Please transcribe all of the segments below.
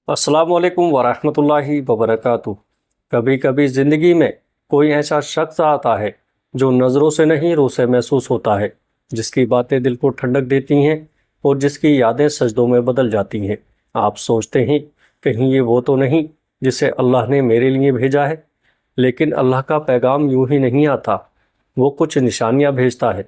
अस्सलाम वालेकुम वरहमतुल्लाहि वबरकातुह। कभी कभी ज़िंदगी में कोई ऐसा शख्स आता है जो नज़रों से नहीं रूह से महसूस होता है, जिसकी बातें दिल को ठंडक देती हैं और जिसकी यादें सजदों में बदल जाती हैं। आप सोचते हैं कहीं ये वो तो नहीं जिसे अल्लाह ने मेरे लिए भेजा है, लेकिन अल्लाह का पैगाम यूं ही नहीं आता। वो कुछ निशानियां भेजता है,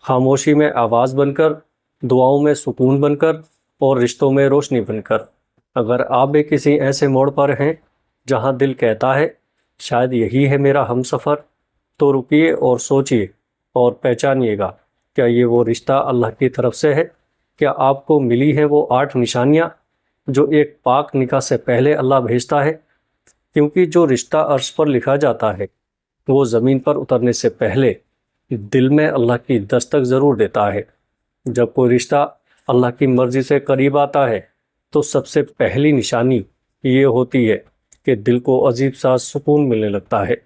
खामोशी में आवाज़ बनकर, दुआओं में सुकून बनकर और रिश्तों में रोशनी बनकर। अगर आप भी किसी ऐसे मोड़ पर हैं जहां दिल कहता है शायद यही है मेरा हमसफ़र, तो रुकिए और सोचिए और पहचानिएगा, क्या ये वो रिश्ता अल्लाह की तरफ से है? क्या आपको मिली है वो 8 निशानियां जो एक पाक निकाह से पहले अल्लाह भेजता है? क्योंकि जो रिश्ता अर्श पर लिखा जाता है वो ज़मीन पर उतरने से पहले दिल में अल्लाह की दस्तक ज़रूर देता है। जब कोई रिश्ता अल्लाह की मर्ज़ी से करीब आता है तो सबसे पहली निशानी ये होती है कि दिल को अजीब सा सुकून मिलने लगता है।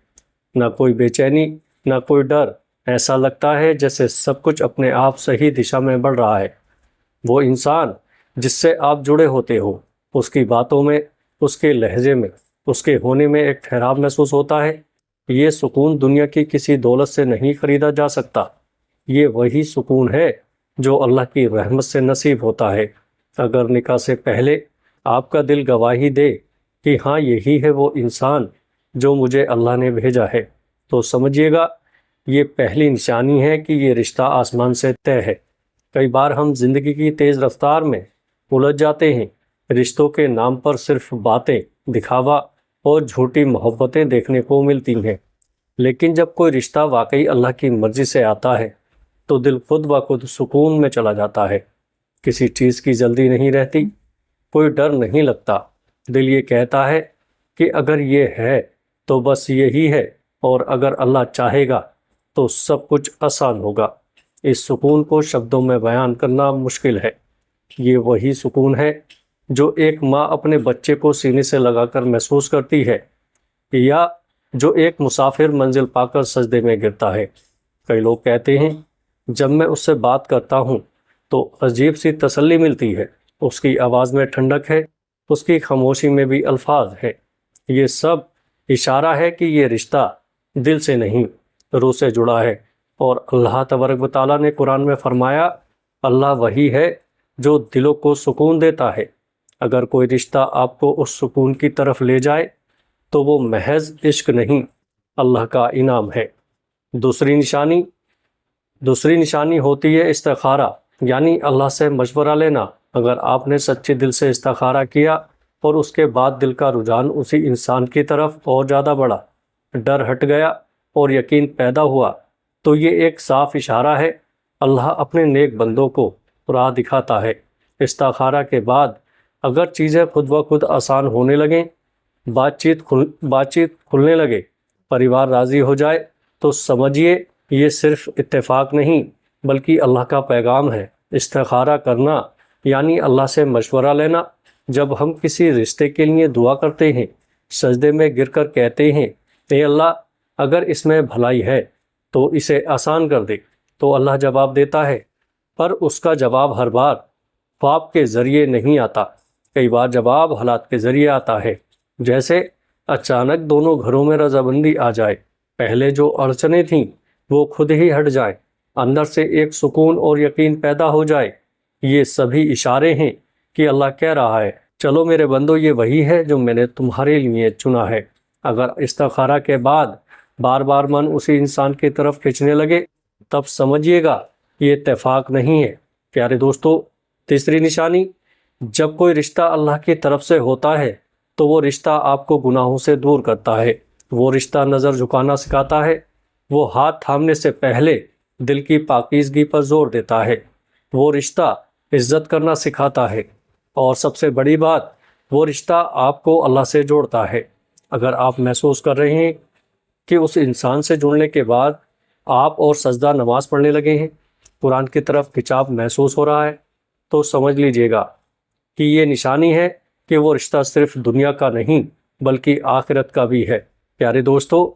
ना कोई बेचैनी, ना कोई डर। ऐसा लगता है जैसे सब कुछ अपने आप सही दिशा में बढ़ रहा है। वो इंसान जिससे आप जुड़े होते हो, उसकी बातों में, उसके लहजे में, उसके होने में एक ठहराव महसूस होता है। ये सुकून दुनिया की किसी दौलत से नहीं खरीदा जा सकता। ये वही सुकून है जो अल्लाह की रहमत से नसीब होता है। अगर निकाह से पहले आपका दिल गवाही दे कि हाँ यही है वो इंसान जो मुझे अल्लाह ने भेजा है, तो समझिएगा ये पहली निशानी है कि ये रिश्ता आसमान से तय है। कई बार हम जिंदगी की तेज़ रफ्तार में उलझ जाते हैं। रिश्तों के नाम पर सिर्फ बातें, दिखावा और झूठी मोहब्बतें देखने को मिलती हैं, लेकिन जब कोई रिश्ता वाकई अल्लाह की मर्जी से आता है तो दिल खुद ब खुद सुकून में चला जाता है। किसी चीज़ की जल्दी नहीं रहती, कोई डर नहीं लगता। दिल ये कहता है कि अगर ये है तो बस यही है, और अगर अल्लाह चाहेगा तो सब कुछ आसान होगा। इस सुकून को शब्दों में बयान करना मुश्किल है। ये वही सुकून है जो एक माँ अपने बच्चे को सीने से लगाकर महसूस करती है, या जो एक मुसाफिर मंजिल पाकर सजदे में गिरता है। कई लोग कहते हैं जब मैं उससे बात करता हूँ तो अजीब सी तसल्ली मिलती है। उसकी आवाज़ में ठंडक है, उसकी खामोशी में भी अल्फाज है। ये सब इशारा है कि ये रिश्ता दिल से नहीं, रूह से जुड़ा है। और अल्लाह तबारक व तआला ने कुरान में फरमाया, अल्लाह वही है जो दिलों को सुकून देता है। अगर कोई रिश्ता आपको उस सुकून की तरफ ले जाए तो वो महज इश्क नहीं, अल्लाह का इनाम है। दूसरी निशानी होती है इस्तिखारा, यानी अल्लाह से मशवरा लेना। अगर आपने सच्चे दिल से इस्तिखारा किया और उसके बाद दिल का रुझान उसी इंसान की तरफ और ज़्यादा बढ़ा, डर हट गया और यकीन पैदा हुआ, तो ये एक साफ इशारा है अल्लाह अपने नेक बंदों को राह दिखाता है। इस्तिखारा के बाद अगर चीज़ें खुद ब खुद आसान होने लगें, बातचीत खुलने लगे, परिवार राज़ी हो जाए, तो समझिए ये सिर्फ इत्तेफाक नहीं बल्कि अल्लाह का पैगाम है। इस्तिखारा करना यानी अल्लाह से मशवरा लेना। जब हम किसी रिश्ते के लिए दुआ करते हैं, सजदे में गिरकर कहते हैं, ए अल्लाह अगर इसमें भलाई है तो इसे आसान कर दे, तो अल्लाह जवाब देता है। पर उसका जवाब हर बार ख्वाब के ज़रिए नहीं आता। कई बार जवाब हालात के ज़रिए आता है। जैसे अचानक दोनों घरों में रजामंदी आ जाए, पहले जो अड़चनें थीं वो खुद ही हट जाए, अंदर से एक सुकून और यकीन पैदा हो जाए। ये सभी इशारे हैं कि अल्लाह कह रहा है, चलो मेरे बंदो, ये वही है जो मैंने तुम्हारे लिए चुना है। अगर इस्तिखारा के बाद बार बार मन उसी इंसान की तरफ खींचने लगे, तब समझिएगा ये इत्तेफाक नहीं है। प्यारे दोस्तों, तीसरी निशानी, जब कोई रिश्ता अल्लाह की तरफ से होता है तो वो रिश्ता आपको गुनाहों से दूर करता है। वो रिश्ता नज़र झुकाना सिखाता है। वो हाथ थामने से पहले दिल की पाकीज़गी पर जोर देता है। वो रिश्ता इज्जत करना सिखाता है। और सबसे बड़ी बात, वो रिश्ता आपको अल्लाह से जोड़ता है। अगर आप महसूस कर रहे हैं कि उस इंसान से जुड़ने के बाद आप और सजदा नमाज पढ़ने लगे हैं, कुरान की तरफ खिंचाव महसूस हो रहा है, तो समझ लीजिएगा कि ये निशानी है कि वो रिश्ता सिर्फ दुनिया का नहीं बल्कि आखिरत का भी है। प्यारे दोस्तों,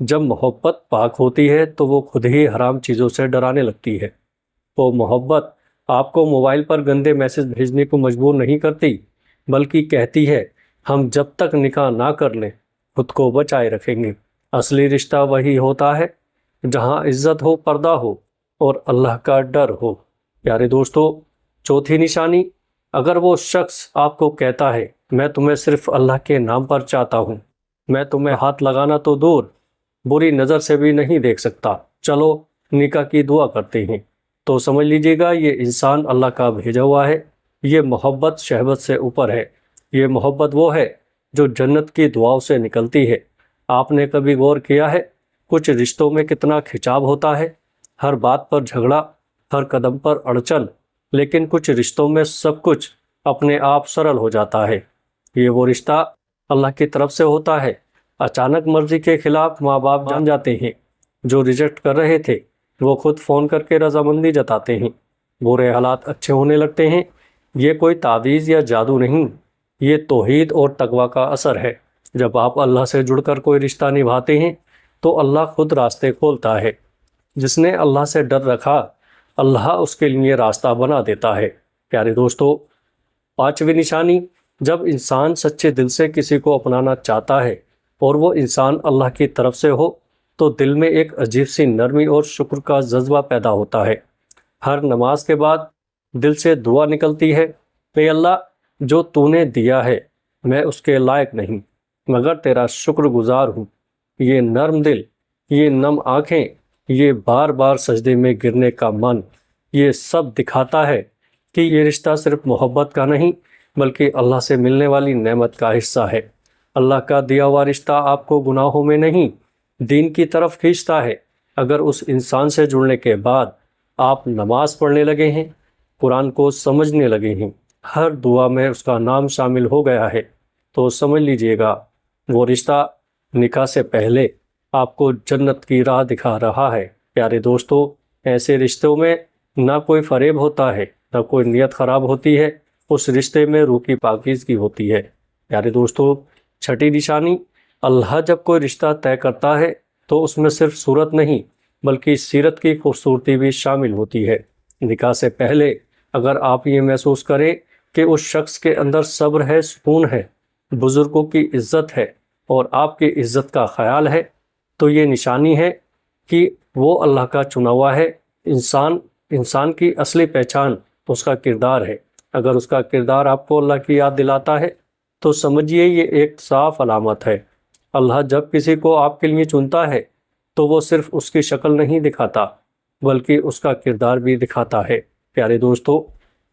जब मोहब्बत पाक होती है तो वो खुद ही हराम चीज़ों से डराने लगती है। वो मोहब्बत आपको मोबाइल पर गंदे मैसेज भेजने को मजबूर नहीं करती, बल्कि कहती है ہم جب تک نکاح نہ کر لیں خود کو بچائے رکھیں گے۔ اصلی رشتہ وہی ہوتا ہے جہاں عزت ہو، پردہ ہو اور اللہ کا ڈر ہو۔ پیارے دوستو، چوتھی نشانی، اگر وہ شخص آپ کو کہتا ہے میں تمہیں صرف اللہ کے نام پر چاہتا ہوں، میں تمہیں ہاتھ لگانا تو دور بری نظر سے بھی نہیں دیکھ سکتا، چلو نکاح کی دعا کرتے ہیں، تو سمجھ لیجئے گا یہ انسان اللہ کا بھیجا ہوا ہے۔ یہ محبت شہوت سے اوپر ہے۔ یہ محبت وہ ہے جو جنت کی دعاؤں سے نکلتی ہے۔ آپ نے کبھی غور کیا ہے کچھ رشتوں میں کتنا کھچاو ہوتا ہے، ہر بات پر جھگڑا، ہر قدم پر اڑچن، لیکن کچھ رشتوں میں سب کچھ اپنے آپ سرل ہو جاتا ہے۔ یہ وہ رشتہ اللہ کی طرف سے ہوتا ہے۔ اچانک مرضی کے خلاف ماں باپ جان جاتے ہیں، جو ریجیکٹ کر رہے تھے وہ خود فون کر کے رضامندی جتاتے ہیں، برے حالات اچھے ہونے لگتے ہیں۔ یہ کوئی تعویذ یا جادو نہیں، یہ توحید اور تقویٰ کا اثر ہے۔ جب آپ اللہ سے جڑ کر کوئی رشتہ نبھاتے ہیں تو اللہ خود راستے کھولتا ہے۔ جس نے اللہ سے ڈر رکھا، اللہ اس کے لیے راستہ بنا دیتا ہے۔ پیارے دوستو، پانچویں نشانی، جب انسان سچے دل سے کسی کو اپنانا چاہتا ہے اور وہ انسان اللہ کی طرف سے ہو تو دل میں ایک عجیب سی نرمی اور شکر کا جذبہ پیدا ہوتا ہے۔ ہر نماز کے بعد دل سے دعا نکلتی ہے، اے اللہ، جو تو نے دیا ہے میں اس کے لائق نہیں مگر تیرا شکر گزار ہوں۔ یہ نرم دل، یہ نم آنکھیں، یہ بار بار سجدے میں گرنے کا من، یہ سب دکھاتا ہے کہ یہ رشتہ صرف محبت کا نہیں بلکہ اللہ سے ملنے والی نعمت کا حصہ ہے۔ اللہ کا دیا ہوا رشتہ آپ کو گناہوں میں نہیں، دین کی طرف کھینچتا ہے۔ اگر اس انسان سے جڑنے کے بعد آپ نماز پڑھنے لگے ہیں، قرآن کو سمجھنے لگے ہیں، ہر دعا میں اس کا نام شامل ہو گیا ہے، تو سمجھ لیجئے گا وہ رشتہ نکاح سے پہلے آپ کو جنت کی راہ دکھا رہا ہے۔ پیارے دوستو، ایسے رشتوں میں نہ کوئی فریب ہوتا ہے، نہ کوئی نیت خراب ہوتی ہے، اس رشتے میں روح کی پاکیزگی ہوتی ہے۔ پیارے دوستو، چھٹی نشانی، اللہ جب کوئی رشتہ طے کرتا ہے تو اس میں صرف صورت نہیں بلکہ سیرت کی خوبصورتی بھی شامل ہوتی ہے۔ نکاح سے پہلے اگر آپ یہ محسوس کریں کہ اس شخص کے اندر صبر ہے، سکون ہے، بزرگوں کی عزت ہے اور آپ کی عزت کا خیال ہے، تو یہ نشانی ہے کہ وہ اللہ کا چنا ہوا ہے۔ انسان کی اصلی پہچان اس کا کردار ہے۔ اگر اس کا کردار آپ کو اللہ کی یاد دلاتا ہے تو سمجھیے یہ ایک صاف علامت ہے۔ اللہ جب کسی کو آپ کے لیے چنتا ہے تو وہ صرف اس کی شکل نہیں دکھاتا بلکہ اس کا کردار بھی دکھاتا ہے۔ پیارے دوستو،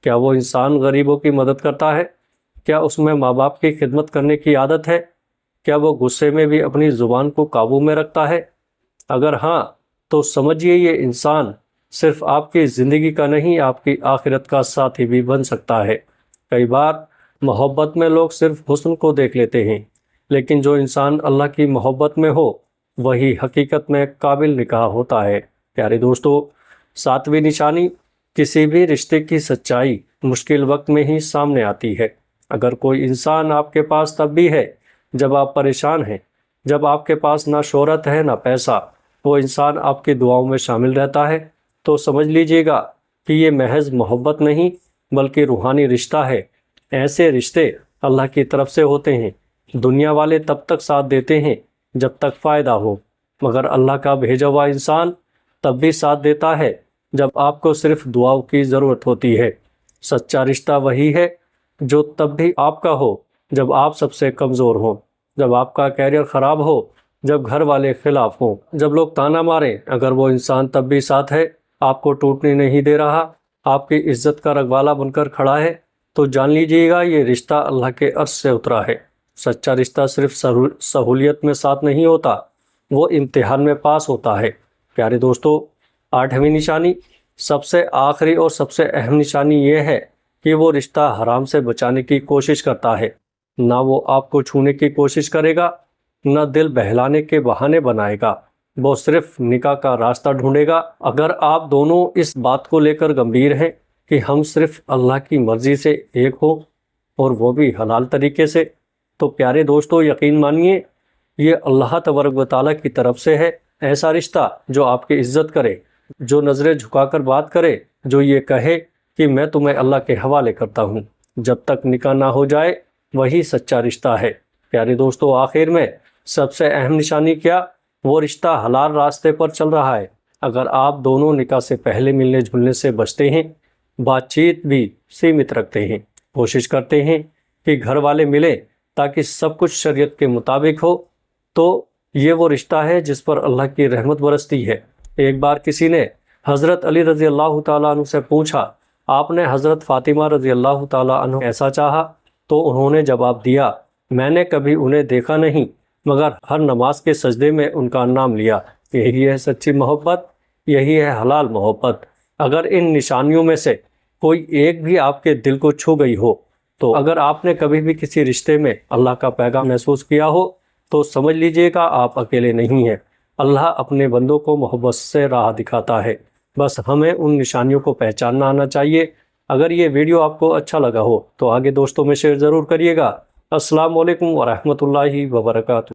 کیا وہ انسان غریبوں کی مدد کرتا ہے؟ کیا اس میں ماں باپ کی خدمت کرنے کی عادت ہے؟ کیا وہ غصے میں بھی اپنی زبان کو قابو میں رکھتا ہے؟ اگر ہاں تو سمجھیے یہ انسان صرف آپ کی زندگی کا نہیں، آپ کی آخرت کا ساتھی بھی بن سکتا ہے۔ کئی بار محبت میں لوگ صرف حسن کو دیکھ لیتے ہیں، لیکن جو انسان اللہ کی محبت میں ہو وہی حقیقت میں قابل نکاح ہوتا ہے۔ پیارے دوستو، ساتویں نشانی، کسی بھی رشتے کی سچائی مشکل وقت میں ہی سامنے آتی ہے۔ اگر کوئی انسان آپ کے پاس تب بھی ہے جب آپ پریشان ہیں، جب آپ کے پاس نہ شہرت ہے نہ پیسہ، وہ انسان آپ کی دعاؤں میں شامل رہتا ہے، تو سمجھ لیجئے گا کہ یہ محض محبت نہیں بلکہ روحانی رشتہ ہے۔ ایسے رشتے اللہ کی طرف سے ہوتے ہیں۔ دنیا والے تب تک ساتھ دیتے ہیں جب تک فائدہ ہو، مگر اللہ کا بھیجا ہوا انسان تب بھی ساتھ دیتا ہے جب آپ کو صرف دعاؤں کی ضرورت ہوتی ہے۔ سچا رشتہ وہی ہے جو تب بھی آپ کا ہو جب آپ سب سے کمزور ہوں، جب آپ کا کیریئر خراب ہو، جب گھر والے خلاف ہوں، جب لوگ تانا ماریں۔ اگر وہ انسان تب بھی ساتھ ہے، آپ کو ٹوٹنے نہیں دے رہا، آپ کی عزت کا رکھوالا بن کر کھڑا ہے، تو جان لیجئے گا یہ رشتہ اللہ کے عرش سے اترا ہے۔ سچا رشتہ صرف سہولیت میں ساتھ نہیں ہوتا، وہ امتحان میں پاس ہوتا ہے۔ پیارے دوستو، آٹھویں نشانی، سب سے آخری اور سب سے اہم نشانی یہ ہے کہ وہ رشتہ حرام سے بچانے کی کوشش کرتا ہے۔ نہ وہ آپ کو چھونے کی کوشش کرے گا، نہ دل بہلانے کے بہانے بنائے گا، وہ صرف نکاح کا راستہ ڈھونڈے گا۔ اگر آپ دونوں اس بات کو لے کر گمبھیر ہیں کہ ہم صرف اللہ کی مرضی سے ایک ہوں اور وہ بھی حلال طریقے سے، تو پیارے دوستو یقین مانیے یہ اللہ تبارک و تعالیٰ کی طرف سے ہے۔ ایسا رشتہ جو آپ کی عزت کرے، جو نظریں جھکا کر بات کرے، جو یہ کہے کہ میں تمہیں اللہ کے حوالے کرتا ہوں۔ جب تک نکاح نہ ہو جائے वही सच्चा रिश्ता है। प्यारे दोस्तों, आखिर में सबसे अहम निशानी क्या? वो रिश्ता हलाल रास्ते पर चल रहा है। अगर आप दोनों निकाह से पहले मिलने जुलने से बचते हैं, बातचीत भी सीमित रखते हैं, कोशिश करते हैं कि घर वाले मिलें ताकि सब कुछ शरीयत के मुताबिक हो, तो ये वो रिश्ता है जिस पर अल्लाह की रहमत बरसती है। एक बार किसी ने हज़रत अली रज़ी अल्लाह ताला अन्हु से पूछा, आपने हज़रत फ़ातिमा रज़ी अल्लाह ताला अन्हु ऐसा चाहा? तो उन्होंने जवाब दिया, मैंने कभी उन्हें देखा नहीं मगर हर नमाज के सजदे में उनका नाम लिया। यही है सच्ची मोहब्बत, यही है हलाल मोहब्बत। अगर इन निशानियों में से कोई एक भी आपके दिल को छू गई हो, तो अगर आपने कभी भी किसी रिश्ते में अल्लाह का पैगाम महसूस किया हो, तो समझ लीजिएगा आप अकेले नहीं हैं। अल्लाह अपने बंदों को मोहब्बत से राह दिखाता है। बस हमें उन निशानियों को पहचानना आना चाहिए। अगर ये वीडियो आपको अच्छा लगा हो तो आगे दोस्तों में शेयर ज़रूर करिएगा। अस्सलाम वालेकुम व रहमतुल्लाहि व बरकातुहू।